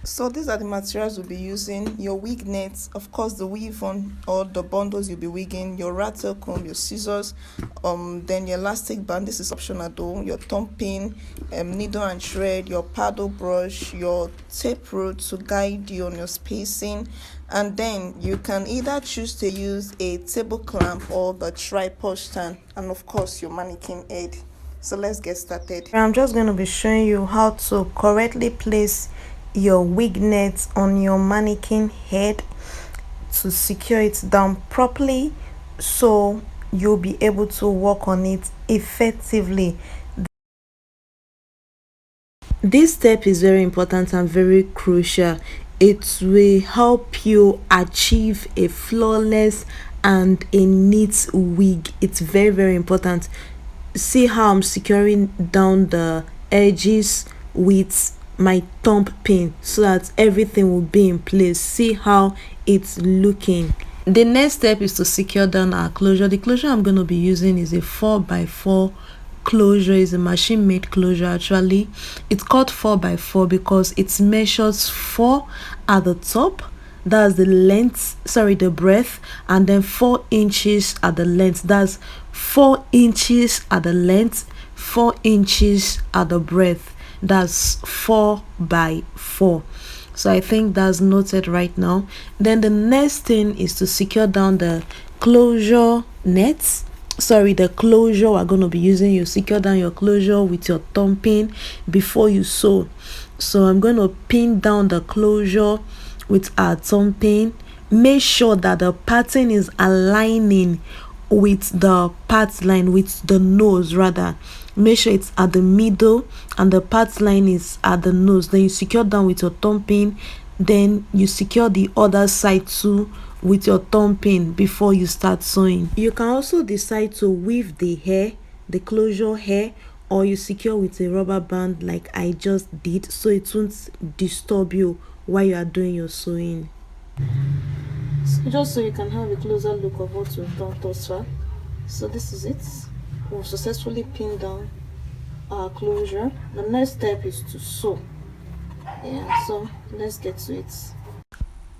So these are the materials we'll be using: your wig nets, of course the weave on or the bundles you'll be wigging, your rattle comb, your scissors, then your elastic band, this is optional though, your thumb pin, needle and thread, your paddle brush, your tape rule to guide you on your spacing, and then you can either choose to use a table clamp or the tripod stand, and of course your mannequin head. So let's get started. I'm just going to be showing you how to correctly place your wig net on your mannequin head to secure it down properly, so you'll be able to work on it effectively. This step is very important and very crucial. It will help you achieve a flawless and a neat wig. It's very important. See how I'm securing down the edges with my thumb pin so that everything will be in place. See how it's looking. The next step is to secure down our closure. The closure I'm going to be using is a 4x4 closure. Is a machine made closure. Actually, it's called 4x4 because it measures 4 at the top, that's the length, sorry, the breadth, and then 4 inches at the length, that's 4 inches at the length, 4 inches at the breadth, that's 4x4. So I think that's noted right now. Then the next thing is to secure down the closure nets, sorry, the closure we're going to be using. You secure down your closure with your thumb pin before you sew. So I'm going to pin down the closure with our thumb pin. Make sure that the pattern is aligning with the part line, with the nose rather. Make sure it's at the middle and the part line is at the nose. Then you secure down with your thumb pin. Then you secure the other side too with your thumb pin before you start sewing. You can also decide to weave the hair, the closure hair, or you secure with a rubber band like I just did, so it won't disturb you while you are doing your sewing. So just so you can have a closer look of what we've done thus far. So this is it. We've successfully pinned down our closure. The next step is to sew. Yeah, so let's get to it.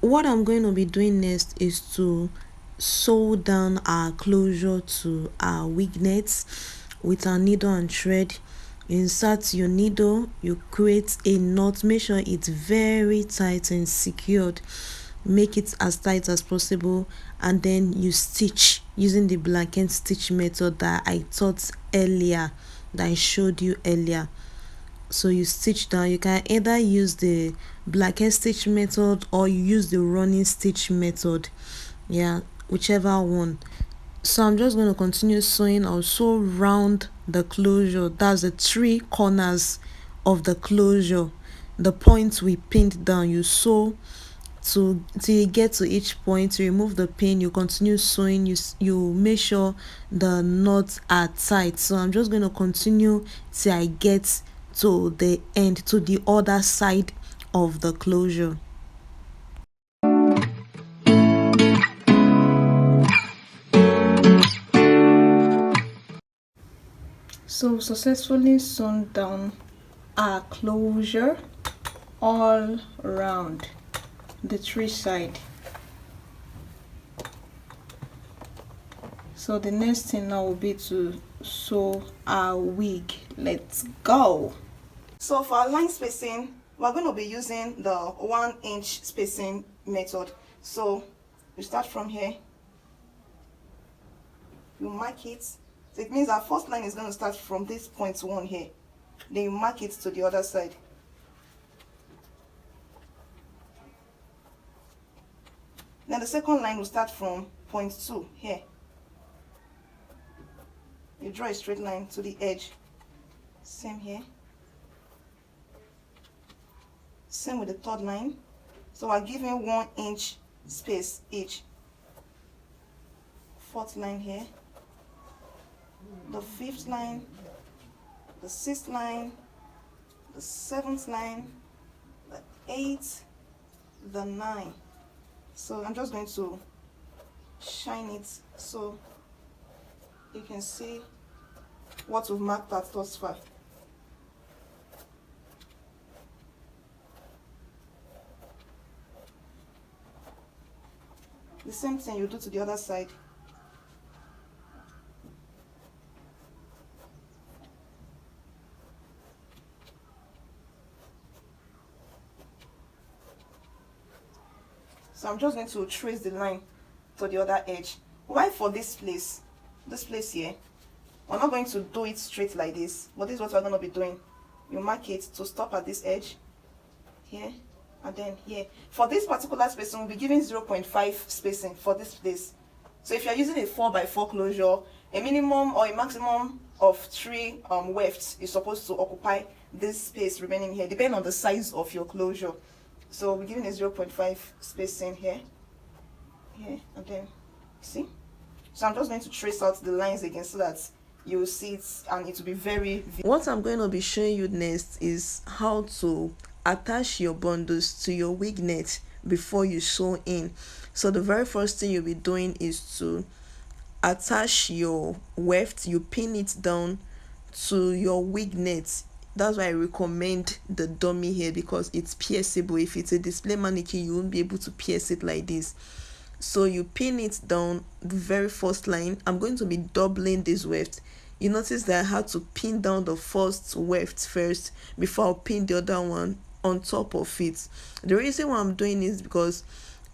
What I'm going to be doing next is to sew down our closure to our wig nets with our needle and thread. You insert your needle, you create a knot, make sure it's very tight and secured, make it as tight as possible, and then you stitch using the blanket stitch method that I taught earlier, that I showed you earlier. So you stitch down. You can either use the blanket stitch method or you use the running stitch method, yeah, whichever one. So I'm just going to continue sewing. I'll sew round the closure, that's the 3 corners of the closure, the points we pinned down. You sew till you get to each point, you remove the pin, you continue sewing, you make sure the knots are tight. So I'm just going to continue till I get to the end, to the other side of the closure. So successfully sewn down our closure all around the 3 sides. So the next thing now will be to sew our wig. Let's go. So for our line spacing, we're going to be using the 1 inch spacing method. So you start from here, you mark it. So it means our first line is going to start from this point 1 here, then you mark it to the other side. Then the second line will start from point 2 here. You draw a straight line to the edge. Same here. Same with the third line. So we're giving 1 inch space each. Fourth line here. The 5th line. The 6th line. The 7th line. The 8th. The 9th. So I'm just going to shine it so you can see what we've marked out thus far. The same thing you do to the other side. So I'm just going to trace the line to the other edge. Why for this place here, we're not going to do it straight like this, but this is what we're going to be doing. You mark it to stop at this edge here, and then here. For this particular spacing, we'll be giving 0.5 spacing for this place. So if you're using a 4x4 closure, a minimum or a maximum of 3 wefts is supposed to occupy this space remaining here, depending on the size of your closure. So we're giving a 0.5 spacing here, and then see. So I'm just going to trace out the lines again so that you will see it, and it will be very. What I'm going to be showing you next is how to attach your bundles to your wig net before you sew in. So the very first thing you'll be doing is to attach your weft. You pin it down to your wig net. That's why I recommend the dummy here, because it's pierceable. If it's a display mannequin, you won't be able to pierce it like this. So you pin it down the very first line. I'm going to be doubling this weft. You notice that I had to pin down the first weft first before I'll pin the other one on top of it. The reason why I'm doing is because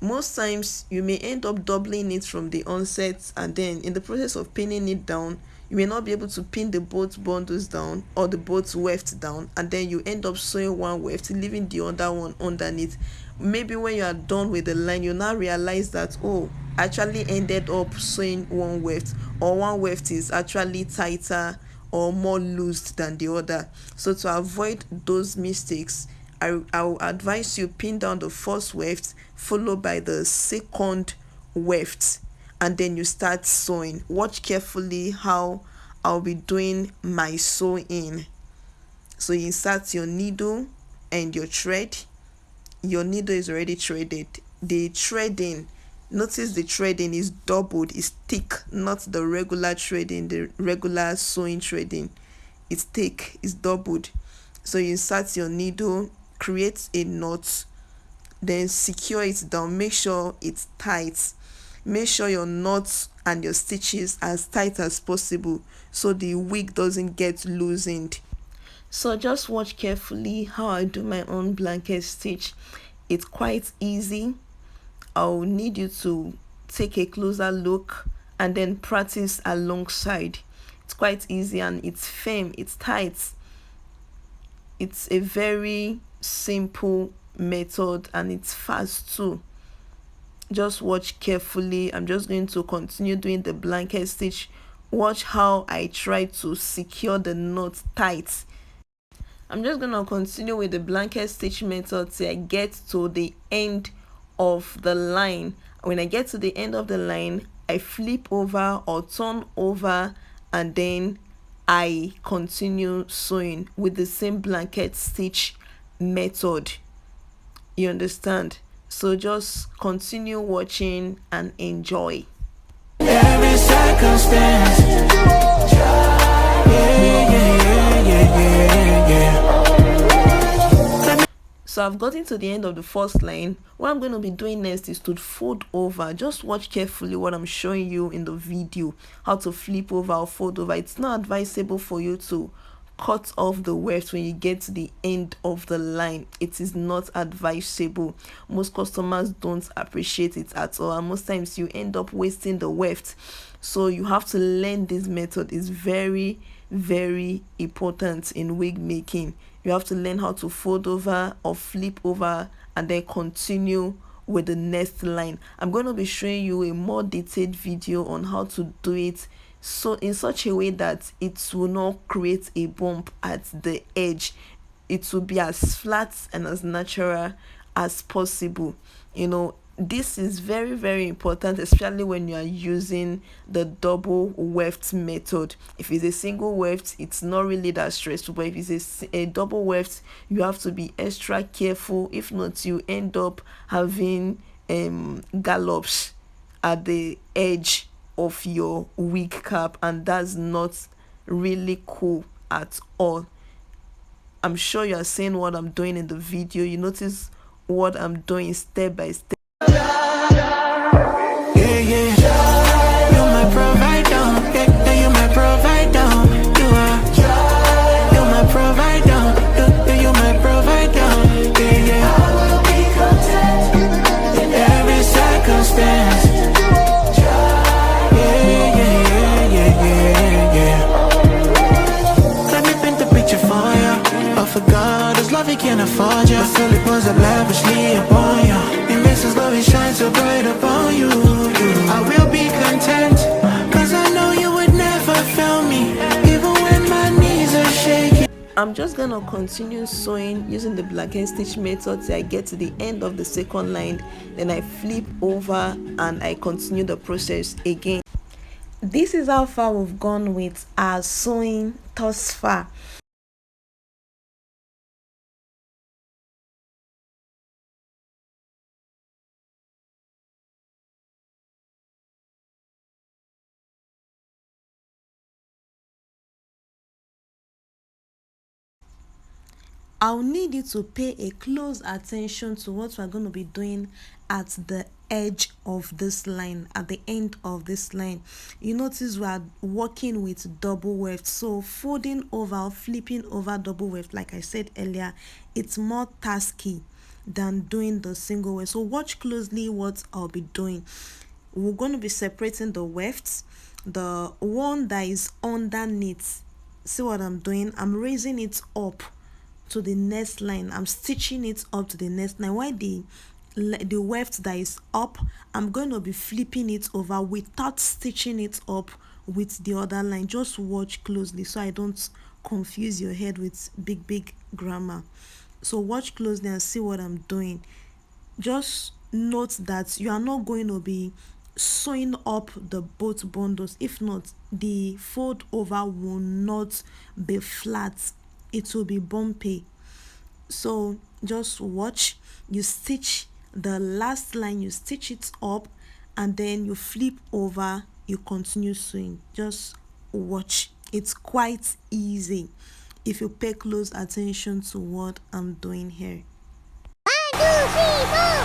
most times you may end up doubling it from the onset, and then in the process of pinning it down, you may not be able to pin the both bundles down or the both weft down, and then you end up sewing one weft, leaving the other one underneath. Maybe when you are done with the line, you now realize that, oh, I actually ended up sewing one weft, or one weft is actually tighter or more loosed than the other. So to avoid those mistakes, I will advise you pin down the first weft followed by the second weft, and then you start sewing. Watch carefully how I'll be doing my sewing. So you insert your needle and your thread. Your needle is already threaded. The threading, notice the threading is doubled, it's thick, not the regular threading, the regular sewing threading. It's thick, it's doubled. So you insert your needle, create a knot, then secure it down. Make sure it's tight. Make sure your knots and your stitches as tight as possible so the wig doesn't get loosened. So just watch carefully how I do my own blanket stitch. It's quite easy. I'll need you to take a closer look and then practice alongside. It's quite easy and it's firm, it's tight. It's a very simple method and it's fast too. Just watch carefully. I'm just going to continue doing the blanket stitch. Watch how I try to secure the knot tight. I'm just gonna continue with the blanket stitch method till I get to the end of the line. When I get to the end of the line, I flip over or turn over, and then I continue sewing with the same blanket stitch method. You understand? So just continue watching and enjoy. Every circumstance. So I've gotten to the end of the first line. What I'm going to be doing next is to fold over. Just watch carefully what I'm showing you in the video, how to flip over or fold over. It's not advisable for you to cut off the weft when you get to the end of the line. It is not advisable. Most customers don't appreciate it at all, and most times you end up wasting the weft. So you have to learn this method. It's very, very important in wig making. You have to learn how to fold over or flip over and then continue with the next line. I'm going to be showing you a more detailed video on how to do it, so in such a way that it will not create a bump at the edge. It will be as flat and as natural as possible. You know, this is very, very important, especially when you are using the double weft method. If it's a single weft, it's not really that stressful, but if it's a double weft, you have to be extra careful. If not, you end up having gallops at the edge of your wig cap, and that's not really cool at all. I'm sure you are seeing what I'm doing in the video. You notice what I'm doing step by step. I'm just gonna continue sewing using the blanket stitch method till I get to the end of the second line. Then I flip over and I continue the process again. This is how far we've gone with our sewing thus far. I'll need you to pay a close attention to what we're going to be doing at the edge of this line, at the end of this line. You notice we are working with double weft, so folding over, flipping over double weft, like I said earlier, it's more tasky than doing the single weft. So watch closely what I'll be doing. We're going to be separating the wefts. The one that is underneath, see what I'm doing? I'm raising it up to the next line. I'm stitching it up to the next line. While the weft that is up, I'm going to be flipping it over without stitching it up with the other line. Just watch closely so I don't confuse your head with big grammar. So watch closely and see what I'm doing. Just note that you are not going to be sewing up the both bundles. If not, the fold over will not be flat, it will be bumpy. So just watch. You stitch the last line, you stitch it up, and then you flip over, you continue sewing. Just watch. It's quite easy if you pay close attention to what I'm doing here. 1, 2, 3, 4.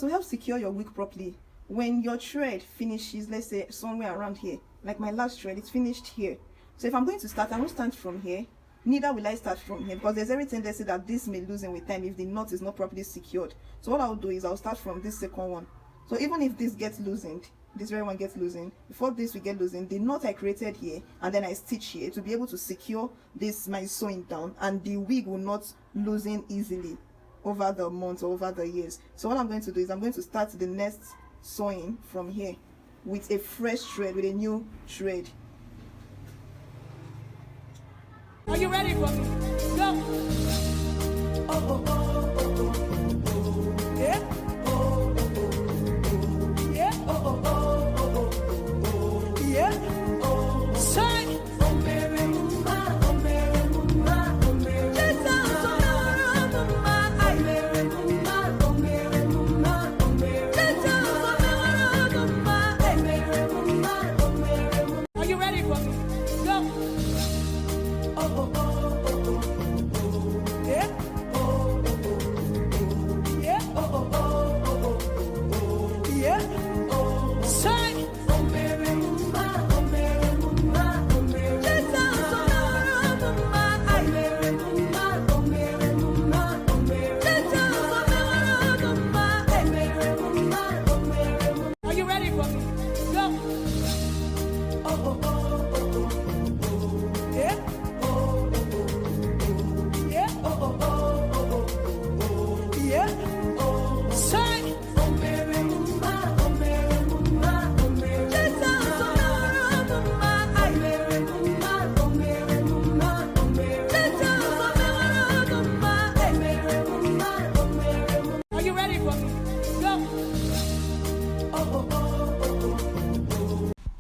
To help secure your wig properly, when your thread finishes, let's say somewhere around here, like my last thread, it's finished here. So if I'm going to start, I won't start from here, neither will I start from here, because there's every tendency that this may loosen with time if the knot is not properly secured. So what I'll do is I'll start from this second one. So even if this gets loosened, this very one gets loosened, before this will get loosened, the knot I created here and then I stitch here to be able to secure this my sewing down, and the wig will not loosen easily over the months or over the years. So what I'm going to do is I'm going to start the next sewing from here with a fresh thread, with a new thread. Are you ready for me? Go. Oh, oh, oh, oh, oh, oh. Yeah. Oh, oh, oh, oh. Yeah. Oh, oh, oh, oh, oh, oh. Yeah. Oh. Say. Are you ready for me? Go. Oh, oh, oh, oh, oh.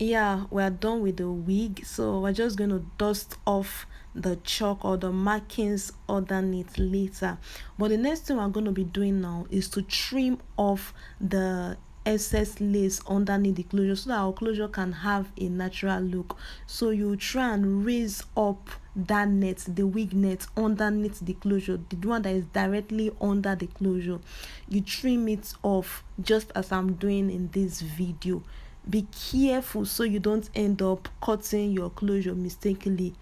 Yeah, we're done with the wig, so we're just going to dust off the chalk or the markings underneath later. But the next thing we're going to be doing now is to trim off the excess lace underneath the closure so that our closure can have a natural look. So you try and raise up that net, the wig net underneath the closure, the one that is directly under the closure. You trim it off just as I'm doing in this video. Be careful so you don't end up cutting your closure mistakenly.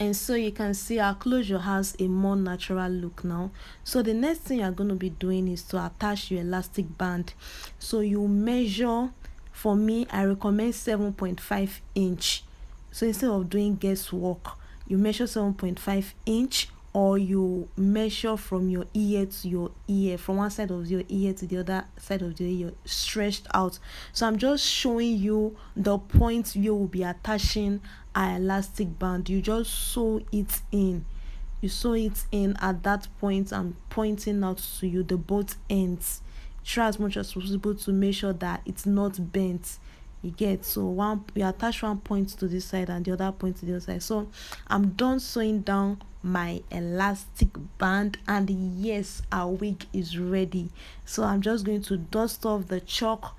And so you can see our closure has a more natural look now. So the next thing you're going to be doing is to attach your elastic band. So you measure, for me I recommend 7.5 inch. So instead of doing guesswork, you measure 7.5 inch, or you measure from your ear to your ear, from one side of your ear to the other side of the ear, stretched out. So I'm just showing you the point you will be attaching our elastic band. You just sew it in, you sew it in at that point. I'm pointing out to you the both ends. Try as much as possible to make sure that it's not bent. You get, so one, we attach one point to this side and the other point to the other side. So I'm done sewing down my elastic band, and yes, our wig is ready. So I'm just going to dust off the chalk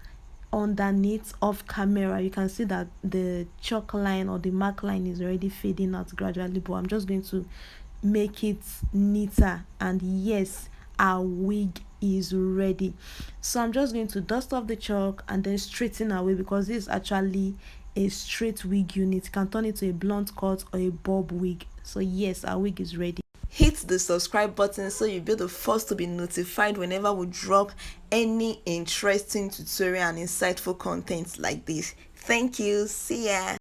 underneath off camera. You can see that the chalk line or the mark line is already fading out gradually, but I'm just going to make it neater. And yes, our wig is ready. So I'm just going to dust off the chalk and then straighten away, because this is actually a straight wig unit. You can turn it to a blunt cut or a bob wig. So yes, our wig is ready. Hit the subscribe button so you'll be the first to be notified whenever we drop any interesting tutorial and insightful content like this. Thank you. See ya.